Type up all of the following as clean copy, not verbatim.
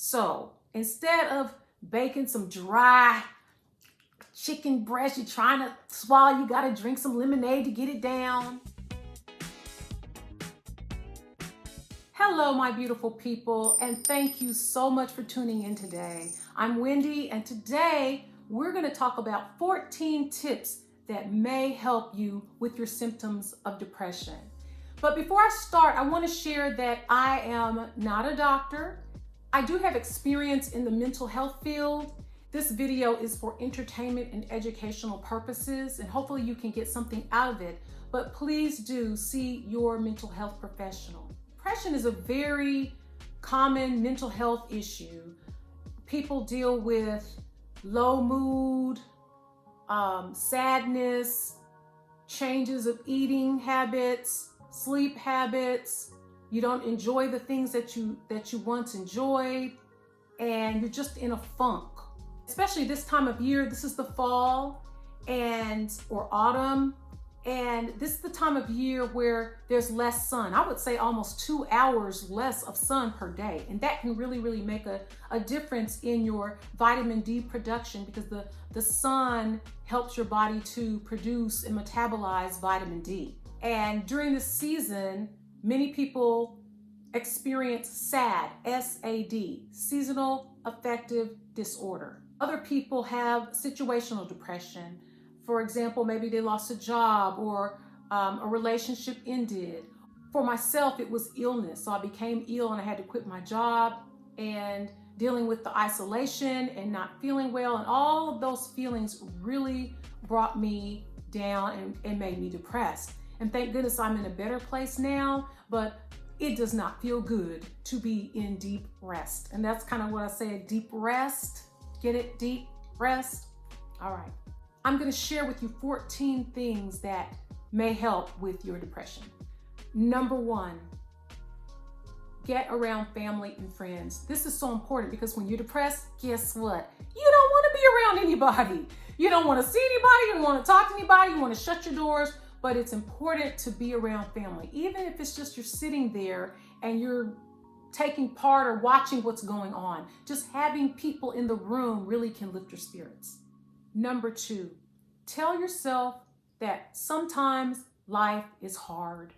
So instead of baking some dry chicken breast, you're trying to swallow, you gotta drink some lemonade to get it down. Hello, my beautiful people, and thank you so much for tuning in today. I'm Wendy, and today we're gonna talk about 14 tips that may help you with your symptoms of depression. But before I start, I wanna share that I am not a doctor. I do have experience in the mental health field. This video is for entertainment and educational purposes, and hopefully you can get something out of it, but please do see your mental health professional. Depression is a very common mental health issue. People deal with low mood, sadness, changes of eating habits, sleep habits. You don't enjoy the things that you once enjoyed, and you're just in a funk. Especially this time of year, this is the fall or autumn, and this is the time of year where there's less sun. I would say almost 2 hours less of sun per day, and that can really make a difference in your vitamin D production, because the sun helps your body to produce and metabolize vitamin D. And during this season, many people experience SAD, S-A-D, seasonal affective disorder. Other people have situational depression. For example, maybe they lost a job or a relationship ended. For myself, it was illness. So I became ill and I had to quit my job, and dealing with the isolation and not feeling well, and all of those feelings really brought me down and made me depressed. And thank goodness I'm in a better place now, but it does not feel good to be in deep rest. And that's kind of what I say, deep rest. Get it? Deep rest? All right. I'm going to share with you 14 things that may help with your depression. Number 1, get around family and friends. This is so important, because when you're depressed, guess what? You don't want to be around anybody. You don't want to see anybody. You don't want to talk to anybody. You want to shut your doors. But it's important to be around family, even if it's just you're sitting there and you're taking part or watching what's going on. Just having people in the room really can lift your spirits. Number 2, tell yourself that sometimes life is hard.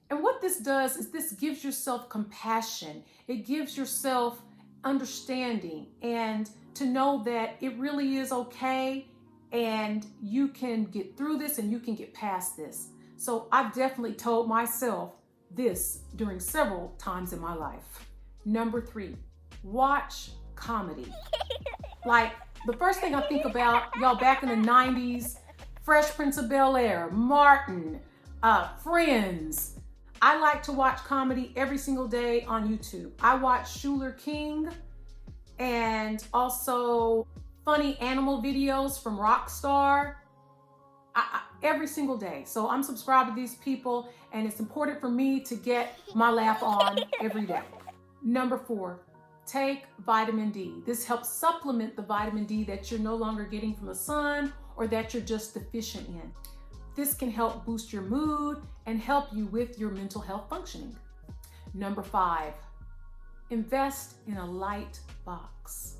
And what this does is this gives yourself compassion. It gives yourself understanding, and to know that it really is okay, and you can get through this and you can get past this. So I've definitely told myself this during several times in my life. Number 3, watch comedy. Like, the first thing I think about, y'all, back in the 90s, Fresh Prince of Bel-Air, Martin, Friends. I like to watch comedy every single day on YouTube. I watch Schuler King, and also funny animal videos from Rockstar every single day. So I'm subscribed to these people, and it's important for me to get my laugh on every day. Number 4, take vitamin D. This helps supplement the vitamin D that you're no longer getting from the sun or that you're just deficient in. This can help boost your mood and help you with your mental health functioning. Number 5, invest in a light box.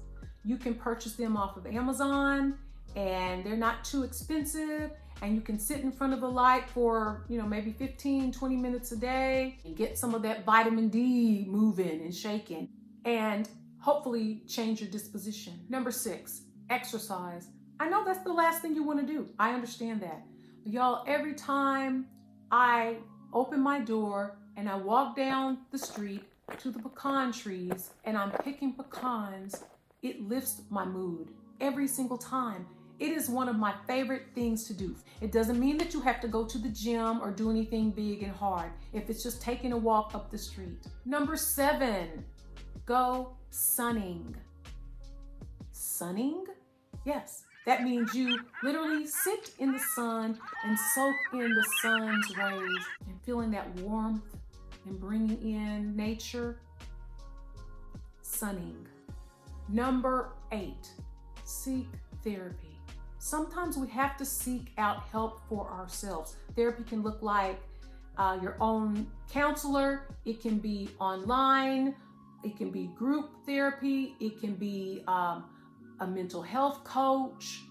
You can purchase them off of Amazon, and they're not too expensive, and you can sit in front of the light for, maybe 15, 20 minutes a day and get some of that vitamin D moving and shaking, and hopefully change your disposition. Number 6, exercise. I know that's the last thing you want to do. I understand that. But y'all, every time I open my door and I walk down the street to the pecan trees and I'm picking pecans, it lifts my mood every single time. It is one of my favorite things to do. It doesn't mean that you have to go to the gym or do anything big and hard. If it's just taking a walk up the street. Number 7, go sunning. Sunning? Yes. That means you literally sit in the sun and soak in the sun's rays and feeling that warmth and bringing in nature. Sunning. Number 8, seek therapy. Sometimes we have to seek out help for ourselves. Therapy can look like your own counselor. It can be online. It can be group therapy. It can be a mental health coach.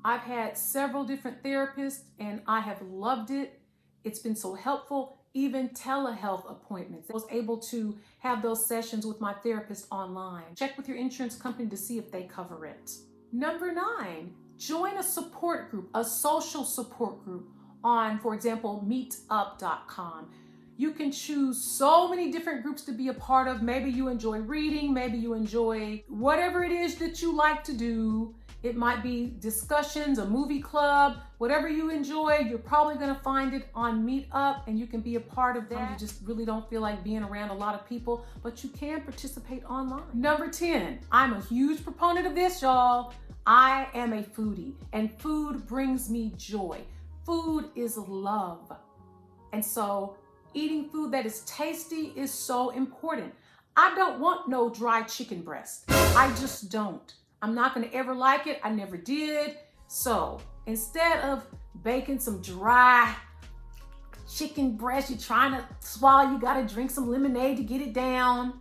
I've had several different therapists and I have loved it. It's been so helpful. Even telehealth appointments. I was able to have those sessions with my therapist online. Check with your insurance company to see if they cover it. Number 9, join a support group, a social support group on, for example, meetup.com. You can choose so many different groups to be a part of. Maybe you enjoy reading, maybe you enjoy whatever it is that you like to do. It might be discussions, a movie club, whatever you enjoy, you're probably going to find it on Meetup and you can be a part of that. You just really don't feel like being around a lot of people, but you can participate online. Number 10, I'm a huge proponent of this, y'all. I am a foodie and food brings me joy. Food is love. And so eating food that is tasty is so important. I don't want no dry chicken breast. I just don't. I'm not gonna ever like it. I never did. So instead of baking some dry chicken breast, you're trying to swallow, you gotta drink some lemonade to get it down.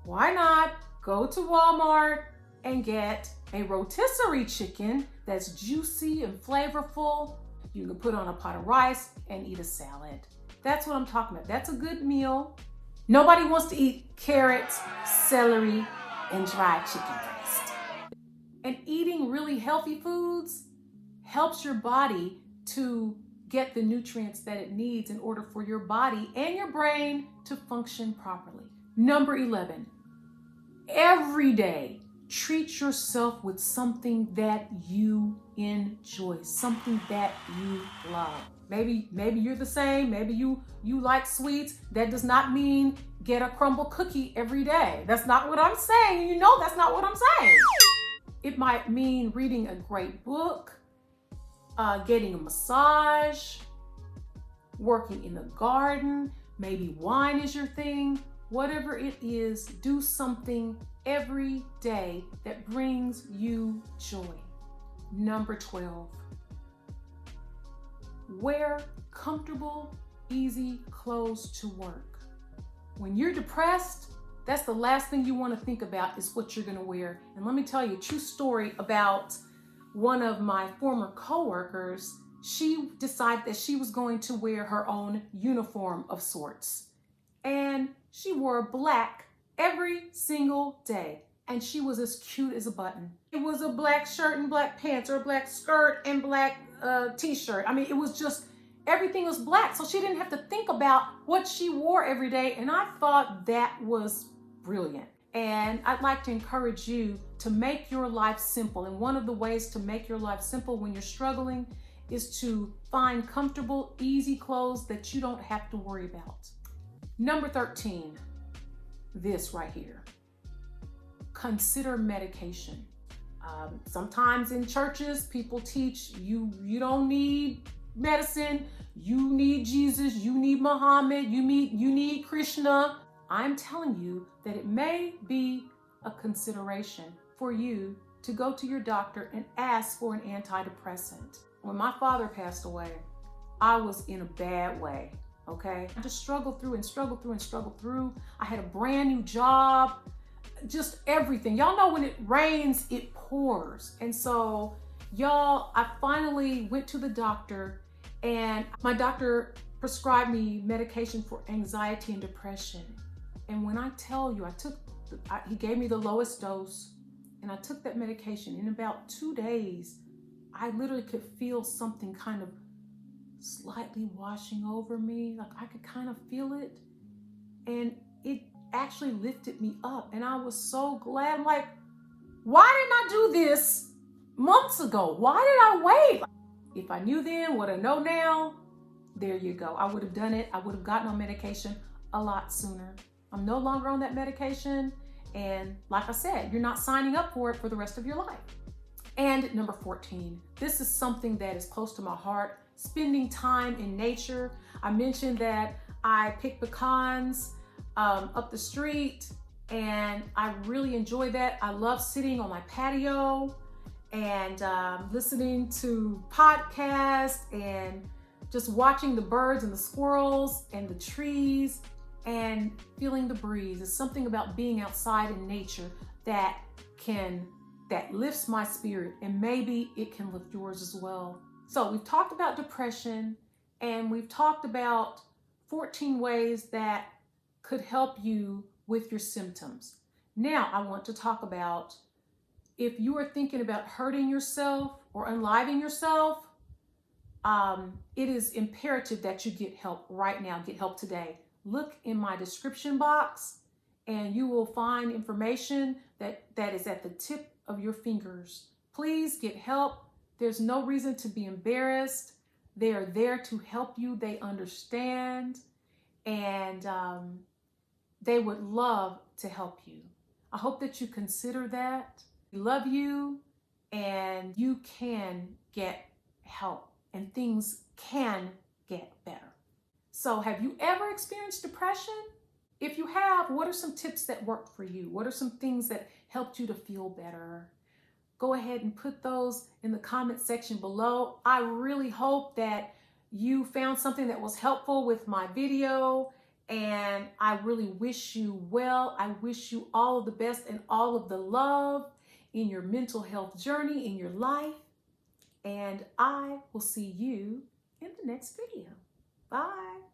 Why not go to Walmart and get a rotisserie chicken that's juicy and flavorful. You can put on a pot of rice and eat a salad. That's what I'm talking about. That's a good meal. Nobody wants to eat carrots, celery, and dried chicken breast. And eating really healthy foods helps your body to get the nutrients that it needs in order for your body and your brain to function properly. Number 11, every day, treat yourself with something that you enjoy, something that you love. Maybe you're the same. Maybe you like sweets. That does not mean get a crumble cookie every day. That's not what I'm saying. You know that's not what I'm saying. It might mean reading a great book, getting a massage, working in the garden. Maybe wine is your thing. Whatever it is, do something every day that brings you joy. Number 12, wear comfortable, easy clothes to work. When you're depressed, that's the last thing you want to think about is what you're going to wear. And let me tell you a true story about one of my former coworkers. She decided that she was going to wear her own uniform of sorts. And she wore black every single day. And she was as cute as a button. It was a black shirt and black pants, or a black skirt and black t-shirt. I mean, it was just, everything was black. So she didn't have to think about what she wore every day. And I thought that was brilliant. And I'd like to encourage you to make your life simple. And one of the ways to make your life simple when you're struggling is to find comfortable, easy clothes that you don't have to worry about. Number 13, this right here. Consider medication. Sometimes in churches, people teach you don't need medicine, you need Jesus, you need Muhammad, you need Krishna. I'm telling you that it may be a consideration for you to go to your doctor and ask for an antidepressant. When my father passed away, I was in a bad way, okay? I just struggled through. I had a brand new job, just everything. Y'all know when it rains, it pours. And so, y'all, I finally went to the doctor and my doctor prescribed me medication for anxiety and depression. And when I tell you, he gave me the lowest dose and I took that medication. In about 2 days, I literally could feel something kind of slightly washing over me. Like I could kind of feel it. And it actually lifted me up. And I was so glad. I'm like, why didn't I do this months ago? Why did I wait? If I knew then what I know now, there you go. I would have done it. I would have gotten on medication a lot sooner. I'm no longer on that medication. And like I said, you're not signing up for it for the rest of your life. And number 14, this is something that is close to my heart, spending time in nature. I mentioned that I pick pecans up the street and I really enjoy that. I love sitting on my patio and listening to podcasts and just watching the birds and the squirrels and the trees. and feeling the breeze. It's something about being outside in nature that lifts my spirit, and maybe it can lift yours as well. So we've talked about depression, and we've talked about 14 ways that could help you with your symptoms. Now I want to talk about, if you are thinking about hurting yourself or unliving yourself, it is imperative that you get help right now. Get help today. Look in my description box and you will find information that is at the tip of your fingers. Please get help. There's no reason to be embarrassed. They are there to help you. They understand, and they would love to help you. I hope that you consider that. We love you, and you can get help, and things can get better. So have you ever experienced depression? If you have, what are some tips that worked for you? What are some things that helped you to feel better? Go ahead and put those in the comment section below. I really hope that you found something that was helpful with my video, and I really wish you well. I wish you all of the best and all of the love in your mental health journey, in your life, and I will see you in the next video. Bye.